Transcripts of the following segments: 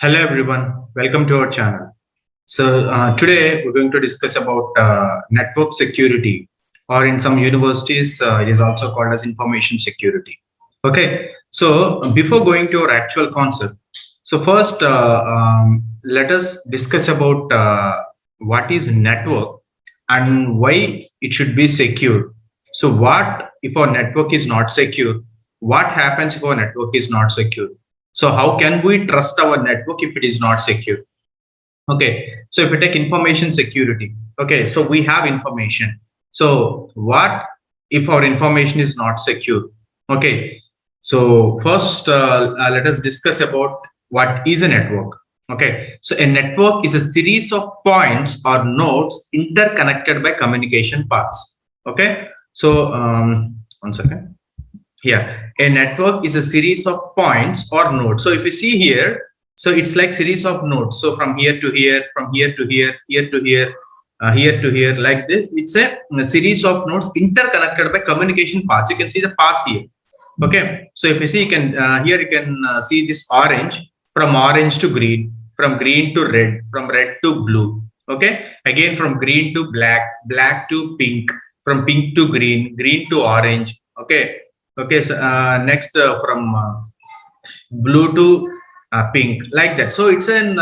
Hello everyone, welcome to our channel. Today we're going to discuss about network security, or in some universities it is also called as information security. Okay, so before going to our actual concept, so first let us discuss about what is network and why it should be secure. So what if our network is not secure? What happens if our network is not secure? So how can we trust our network if it is not secure? Okay, so if we take information security, okay, so we have information. So what if our information is not secure? Okay, so first let us discuss about what is a network. Okay, so a network is a series of points or nodes interconnected by communication paths. Okay, so one second. Yeah, a network is a series of points or nodes. So if you see here, so it's like series of nodes. So from here to here, from here to here, here to here, here to here, like this. It's a series of nodes interconnected by communication paths. You can see the path here. Okay, so if you see, you can here you can see this orange, from orange to green, from green to red, from red to blue. Okay, again from green to black, black to pink, from pink to green, green to orange. Okay. Okay, so next from blue to pink, like that. So it's in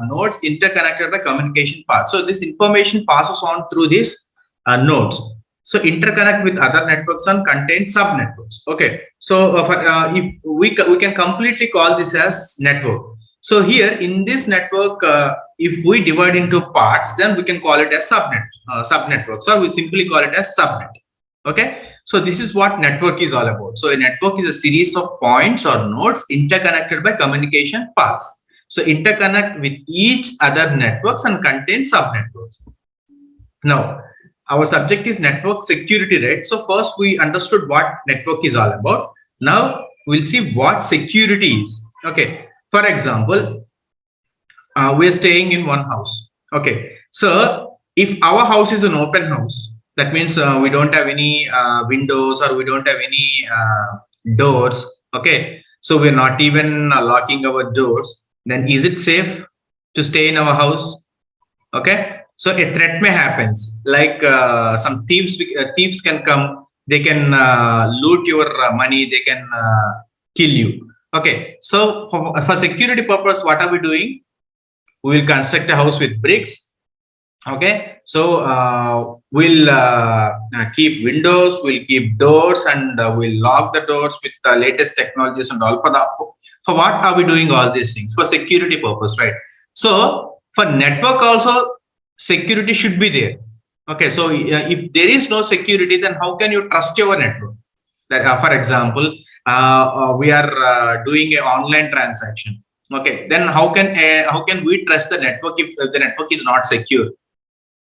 nodes interconnected by communication paths. So this information passes on through these nodes. So interconnect with other networks and contain subnetworks. Okay, so if we can completely call this as network. So here in this network, if we divide into parts, then we can call it as subnetwork. So we simply call it as subnet. Okay, so this is what network is all about. So a network is a series of points or nodes interconnected by communication paths. So interconnect with each other networks and contain subnetworks. Now, our subject is network security, right? So first we understood what network is all about. Now we'll see what security is. Okay, for example, we're staying in one house. Okay, so if our house is an open house, that means we don't have any windows, or we don't have any doors. Okay, so we're not even locking our doors. Then is it safe to stay in our house? Okay, so a threat may happen, like some thieves can come. They can loot your money. They can kill you. Okay, so for security purpose, what are we doing? We will construct a house with bricks. Okay, so we'll keep windows, we'll keep doors, and we'll lock the doors with the latest technologies and all. For what are we doing all these things? For security purpose, right? So for network also, security should be there. Okay, so if there is no security, then how can you trust your network? Like, for example, we are doing an online transaction. Okay, then how can we trust the network if the network is not secure?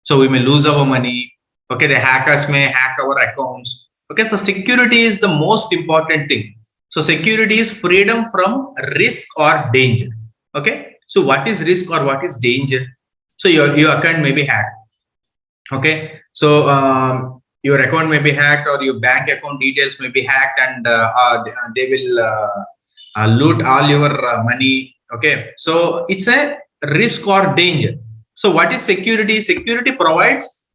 So we may lose our money. Okay, the hackers may hack our accounts. Okay, so security is the most important thing. So security is freedom from risk or danger. Okay, so what is risk or what is danger? So your account may be hacked. Okay, so your account may be hacked, or your bank account details may be hacked, and they will loot all your money. Okay, so it's a risk or danger. So what is security? Security provides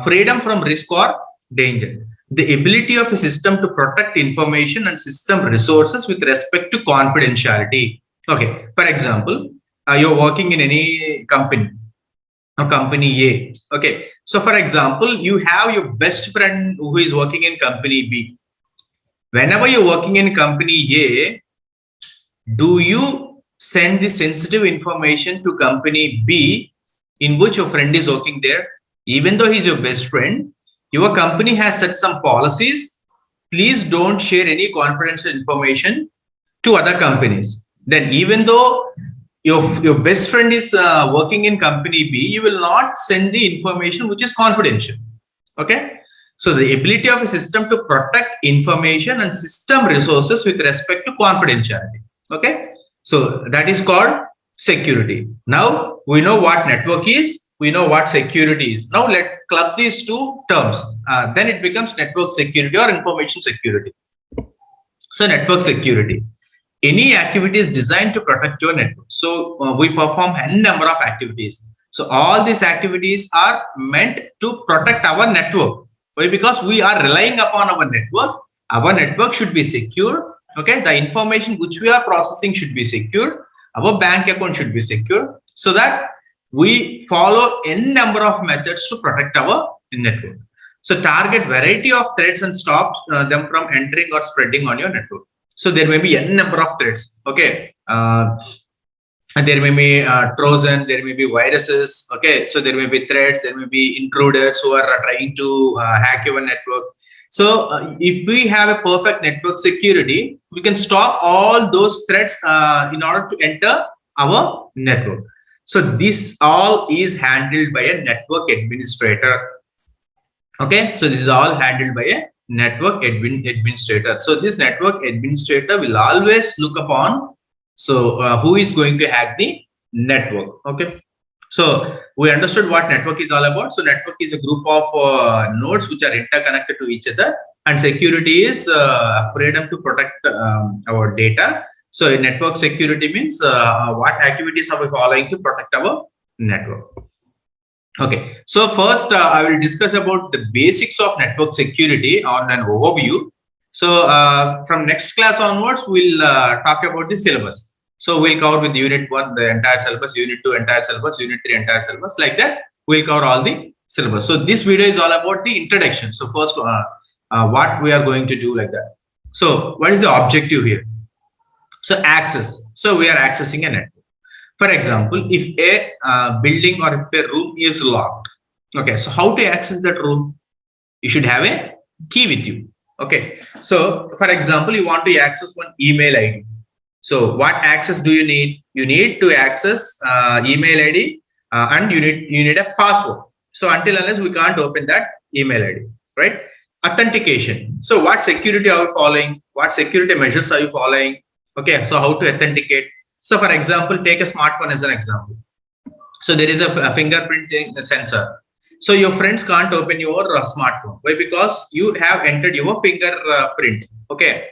freedom from risk or danger. The ability of a system to protect information and system resources with respect to confidentiality. Okay, for example, you're working in any company, a company A. Okay, so for example, you have your best friend who is working in company B. Whenever you're working in company A, do you send the sensitive information to company B in which your friend is working there? Even though he's your best friend, your company has set some policies. Please don't share any confidential information to other companies. Then even though your best friend is working in company B, you will not send the information which is confidential. Okay, so the ability of a system to protect information and system resources with respect to confidentiality. Okay, so that is called security. Now we know what network is, we know what security is. Now let's club these two terms. Then it becomes network security or information security. So network security. any activity is designed to protect your network. So we perform n number of activities. So all these activities are meant to protect our network. Why? Because we are relying upon our network. Our network should be secure. Okay, the information which we are processing should be secure. Our bank account should be secure, so that we follow n number of methods to protect our network. So target variety of threats and stops them from entering or spreading on your network. So there may be n number of threats. Okay, and there may be Trojan, there may be viruses. Okay, so there may be threats, there may be intruders who are trying to hack your network. So if we have a perfect network security, we can stop all those threats in order to enter our network. So this all is handled by a network administrator. Okay, so this is all handled by a network administrator. So this network administrator will always look upon, so who is going to hack the network. Okay, so we understood what network is all about. So network is a group of nodes which are interconnected to each other, and security is freedom to protect our data. So network security means what activities are we following to protect our network. Okay, so first I will discuss about the basics of network security on an overview. So from next class onwards, we'll talk about the syllabus. So we'll cover with unit 1 the entire syllabus, unit 2 entire syllabus, unit 3 entire syllabus. Like that, we'll cover all the syllabus. So this video is all about the introduction. So first, what we are going to do like that. So what is the objective here? So access. So we are accessing a network. For example, if a building or if a room is locked, okay, so how to access that room? You should have a key with you. Okay, so for example, you want to access one email ID. So what access do you need? You need to access email ID and you need a password. So until unless we can't open that email ID, right? Authentication. So what security are you following? What security measures are you following? Okay, so how to authenticate? So for example, take a smartphone as an example. So there is a fingerprinting sensor. So your friends can't open your smartphone. Why? Because you have entered your fingerprint. Okay,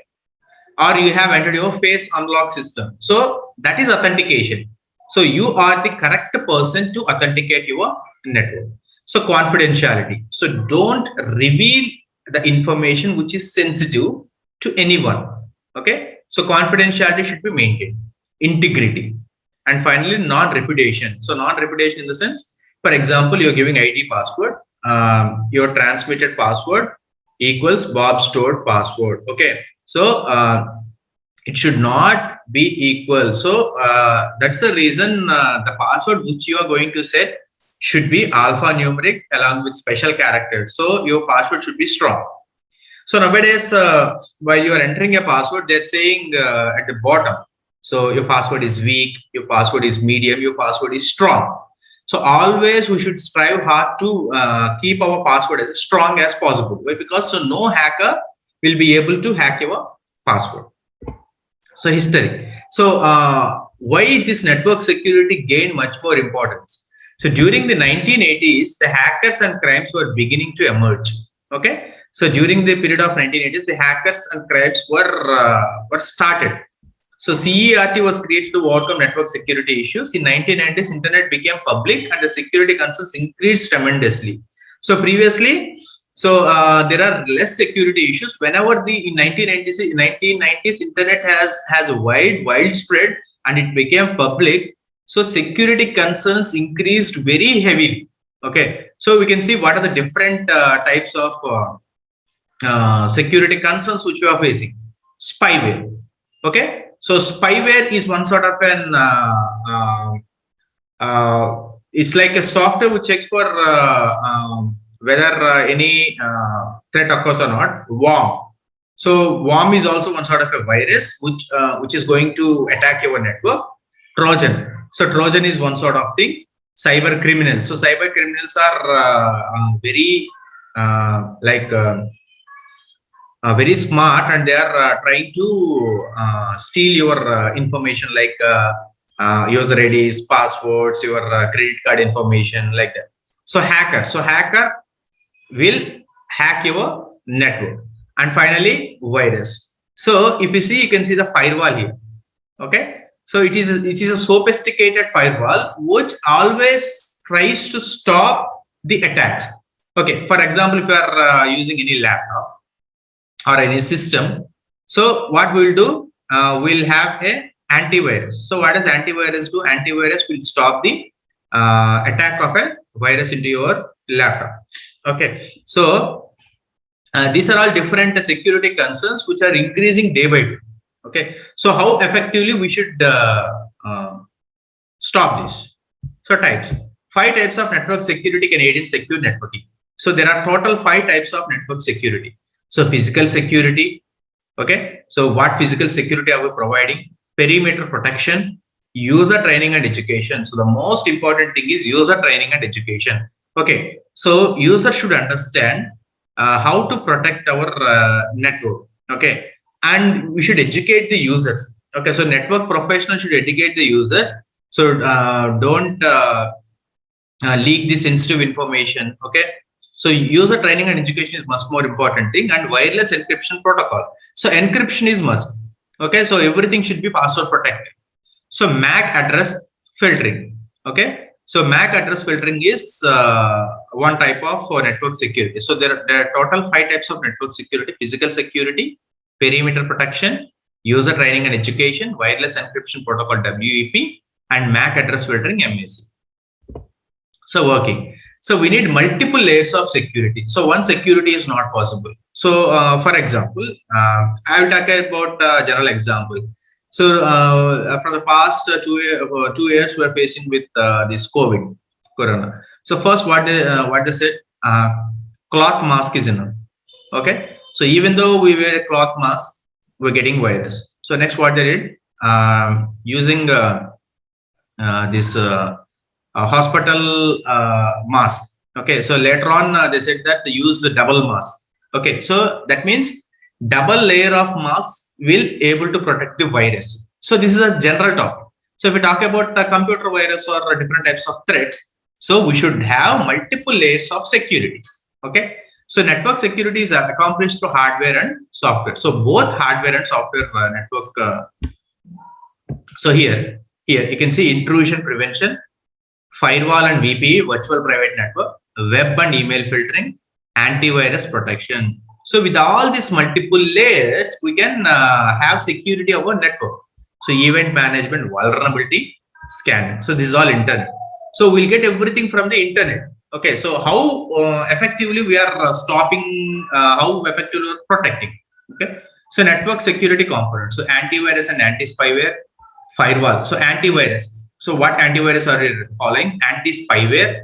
or you have entered your face unlock system. So that is authentication. So you are the correct person to authenticate your network. So confidentiality. So don't reveal the information which is sensitive to anyone. Okay, so confidentiality should be maintained. Integrity, and finally non-repudiation. So non-repudiation in the sense, for example, you're giving ID password, your transmitted password equals Bob's stored password. Okay, so it should not be equal. So that's the reason the password which you are going to set should be alphanumeric along with special characters. So your password should be strong. So nowadays, while you are entering a password, they're saying at the bottom, so your password is weak, your password is medium, your password is strong. So always we should strive hard to keep our password as strong as possible. Why? Because so no hacker will be able to hack your password. So history. So why this network security gained much more importance? So during the 1980s, the hackers and crimes were beginning to emerge. Okay. So during the period of 1980s, the hackers and crimes were started. So CERT was created to overcome network security issues. In 1990s, internet became public and the security concerns increased tremendously. So previously, so there are less security issues. Whenever in 1990s, internet has a widespread and it became public. So security concerns increased very heavily. Okay, so we can see what are the different types of security concerns which we are facing. Spyware. Okay, so spyware is one sort of an it's like a software which checks for whether any threat occurs or not. Worm. So worm is also one sort of a virus which is going to attack your network. Trojan. So Trojan is one sort of thing. Cyber criminals. So cyber criminals are very very smart, and they are trying to steal your information, like user IDs, passwords, your credit card information, like that. So hacker will hack your network. And finally, virus. So if you see, you can see the firewall here. Okay, so it is a sophisticated firewall which always tries to stop the attacks. Okay, for example, if you are using any laptop or any system, so what we'll do, we'll have a antivirus. So what does antivirus do? Antivirus will stop the attack of a virus into your laptop. Okay, so these are all different security concerns which are increasing day by day. Okay, so how effectively we should stop this? So types. 5 types of network security can aid in secure networking. So there are total 5 types of network security. So physical security. Okay, so what physical security are we providing? Perimeter protection, user training and education. So the most important thing is user training and education. Okay, so user should understand how to protect our network. Okay, and we should educate the users. Okay, so network professionals should educate the users. So don't leak this sensitive information. Okay, so user training and education is much more important thing, and wireless encryption protocol. So encryption is must. Okay, so everything should be password protected. So MAC address filtering. Okay, so MAC address filtering is one type of network security. So there are total 5 types of network security: physical security, perimeter protection, user training and education, wireless encryption protocol WEP, and MAC address filtering MAC. So working. So we need multiple layers of security. So one security is not possible. So for example, I will talk about a general example. So for the past 2 years, we are facing with this COVID, corona. So first, what they said, cloth mask is enough. Okay. So even though we wear a cloth mask, we're getting virus. So next, what they did, using this hospital mask. Okay. So later on, they said that use the double mask. Okay. So that means double layer of mask will able to protect the virus. So this is a general topic. So if we talk about the computer virus or different types of threats, so we should have multiple layers of security. Okay. So network security is accomplished through hardware and software. So both hardware and software network. So here you can see intrusion prevention, firewall and VPE, virtual private network, web and email filtering, antivirus protection. So with all these multiple layers, we can have security of our network. So event management, vulnerability scanning. So this is all internet. So we'll get everything from the internet. Okay. So how effectively we are stopping, how effectively we are protecting. Okay. So network security components. So antivirus and anti-spyware, firewall. So antivirus. So what antivirus are you following? Anti-spyware,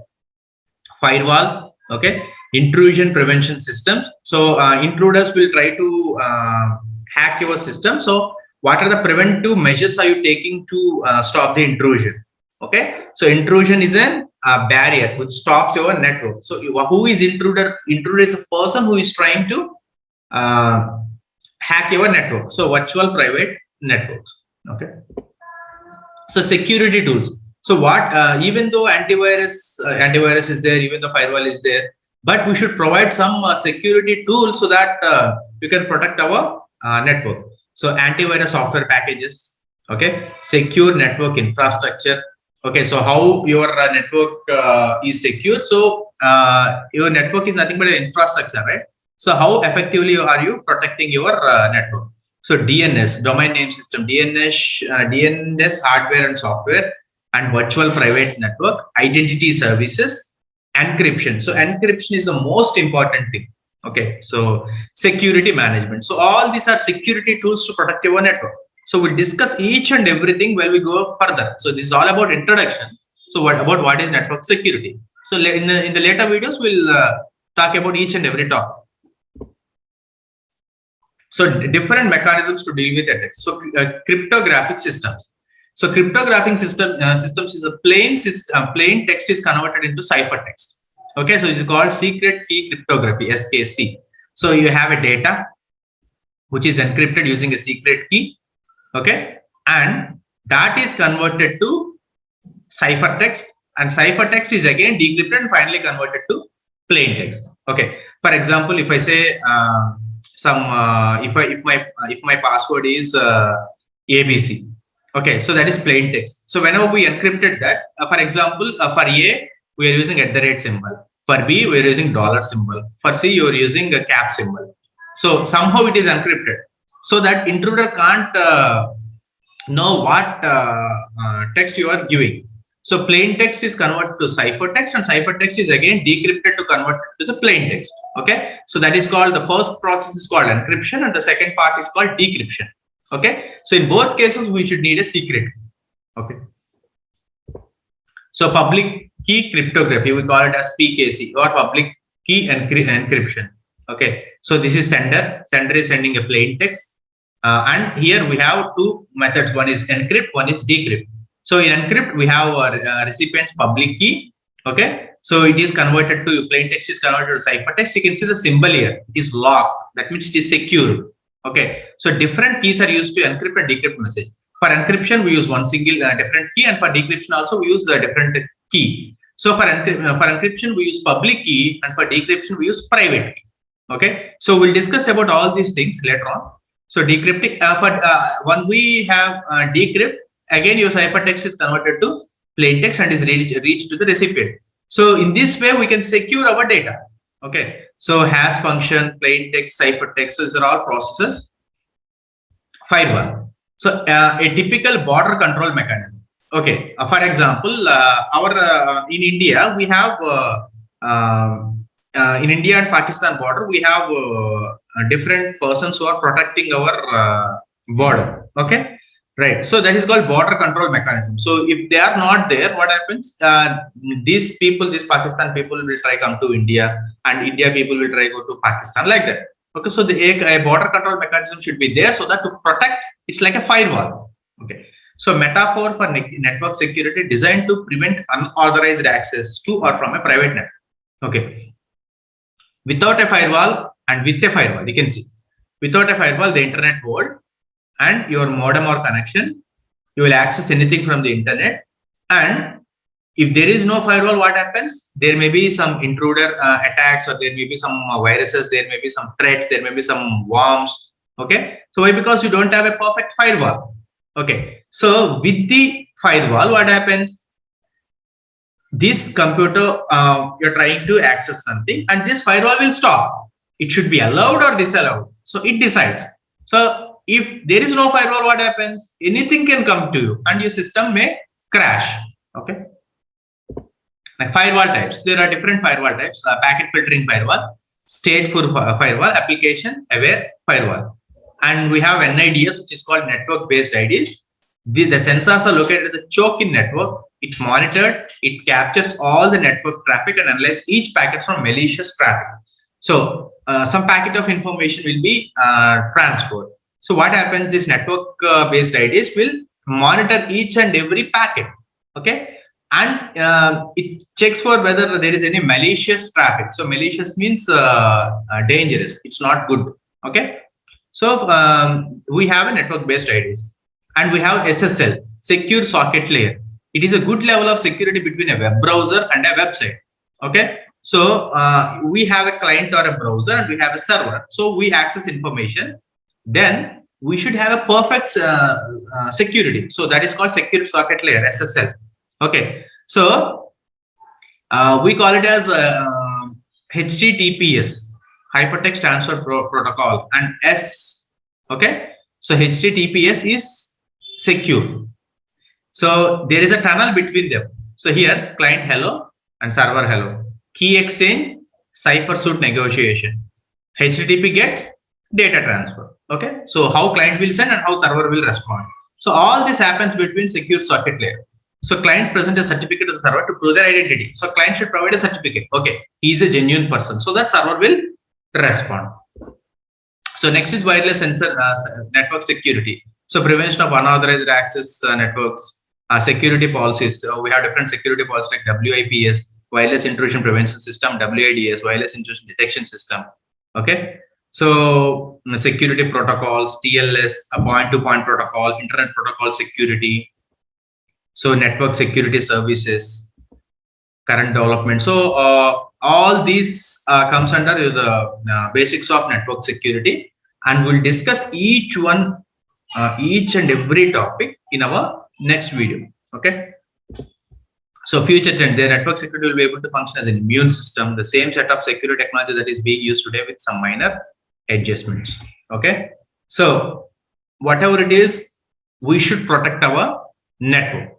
firewall. Okay. Intrusion prevention systems. So intruders will try to hack your system. So what are the preventive measures are you taking to stop the intrusion? Okay, so intrusion is a barrier which stops your network. So who is intruder? Intruder is a person who is trying to hack your network. So virtual private networks. Okay, so security tools. So what? Even though antivirus is there, even though firewall is there, but we should provide some security tools so that we can protect our network. So antivirus software packages. Okay, secure network infrastructure. Okay, so how your network is secure? So your network is nothing but an infrastructure, right? So how effectively are you protecting your network? So DNS, domain name system, DNS hardware and software, and virtual private network, identity services, encryption. So encryption is the most important thing. Okay, so security management. So all these are security tools to protect your network. So we'll discuss each and everything while we go further. So this is all about introduction. So what is network security? So in the later videos, we'll talk about each and every topic. So different mechanisms to deal with attacks. So cryptographic systems. So cryptographic systems is a plain text is converted into ciphertext. Okay, so it's called secret key cryptography, SKC. So you have a data which is encrypted using a secret key. Okay, and that is converted to ciphertext, and ciphertext is again decrypted and finally converted to plain text. Okay, for example, if I say if my password is ABC. Okay, so that is plain text. So whenever we encrypted that, for example, for A, we are using @ symbol. For B, we are using dollar symbol. For C, you are using a cap symbol. So somehow it is encrypted, so that intruder can't know what text you are giving. So plain text is converted to ciphertext, and ciphertext is again decrypted to convert it to the plain text. Okay, so that is called, the first process is called encryption, and the second part is called decryption. Okay, so in both cases we should need a secret. Okay, so public key cryptography, we call it as PKC, or public key encryption. Okay, so this is sender is sending a plain text, and here we have two methods, one is encrypt, one is decrypt. So in encrypt we have our recipient's public key. Okay, so it is converted to plain text, is converted to ciphertext. You can see the symbol here, it is locked, that means it is secure. Okay, so different keys are used to encrypt and decrypt message. For encryption we use one single different key, and for decryption also we use a different key. So for encryption we use public key, and for decryption we use private key. Okay, so we'll discuss about all these things later on. So decrypting, when we have decrypt, again your ciphertext is converted to plain text and is reached to the recipient. So in this way we can secure our data. Okay, so hash function, plain text, ciphertext, so these are all processes. Firewall, so a typical border control mechanism. Okay, for example, in India we have in India and Pakistan border we have different persons who are protecting our border. Okay, right, so that is called border control mechanism. So if they are not there, what happens? These Pakistan people will try come to India, and India people will try go to Pakistan, like that. Okay, so a border control mechanism should be there, so that to protect, it's like a firewall. Okay, so metaphor for network security designed to prevent unauthorized access to or from a private network. Okay, without a firewall and with a firewall, you can see, without a firewall the internet hold, and your modem or connection, you will access anything from the internet. And if there is no firewall, what happens? There may be some intruder attacks, or there may be some viruses, there may be some threats, there may be some worms. Okay, so why? Because you don't have a perfect firewall. Okay, so with the firewall, what happens? This computer, you're trying to access something, and this firewall will stop. It should be allowed or disallowed, so it decides. So if there is no firewall, what happens? Anything can come to you and your system may crash. Okay, like firewall types, there are different firewall types: packet filtering firewall, stateful firewall, application aware firewall, and we have NIDS, which is called network based IDs. The sensors are located at the choke in network. It's monitored, it captures all the network traffic and analyzes each packet from malicious traffic. So some packet of information will be transferred. So what happens? This network based IDs will monitor each and every packet. Okay, and it checks for whether there is any malicious traffic. So malicious means dangerous, it's not good. Okay, so we have a network based IDs, and we have SSL, secure socket layer. It is a good level of security between a web browser and a website. Okay, so we have a client or a browser, and we have a server, so we access information. Then we should have a perfect security, so that is called secure socket layer, SSL. Okay, so we call it as HTTPS, hypertext transfer protocol, and S. Okay, so HTTPS is secure. So there is a tunnel between them. So here client hello and server hello, key exchange, cipher suit negotiation, HTTP get, data transfer. Okay, so how client will send and how server will respond. So all this happens between secure socket layer. So clients present a certificate to the server to prove their identity. So client should provide a certificate. Okay, he is a genuine person, so that server will respond. So next is wireless sensor network security. So prevention of unauthorized access networks, security policies. We have different security policies like WIPS, wireless intrusion prevention system, WIDS, wireless intrusion detection system. Okay, so security protocols, TLS, a point-to-point protocol, internet protocol security. So network security services, current development. So all these comes under the basics of network security, and we'll discuss each one each and every topic in our next video. Okay. So future trend, the network security will be able to function as an immune system, the same set of security technology that is being used today with some minor adjustments. Okay. So whatever it is, we should protect our network.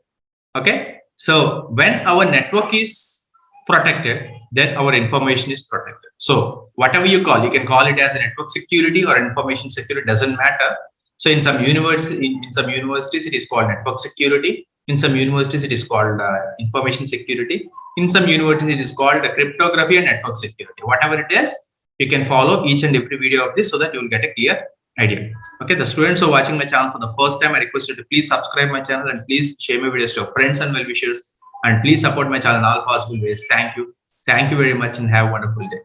Okay. So when our network is protected, then our information is protected. So whatever you can call it as a network security or information security, doesn't matter. So in some universities, it is called network security. In some universities, it is called information security. In some universities, it is called cryptography and network security. Whatever it is, you can follow each and every video of this so that you will get a clear idea. Okay, the students who are watching my channel for the first time, I request you to please subscribe my channel and please share my videos to your friends and well-wishers, and please support my channel in all possible ways. Thank you very much and have a wonderful day.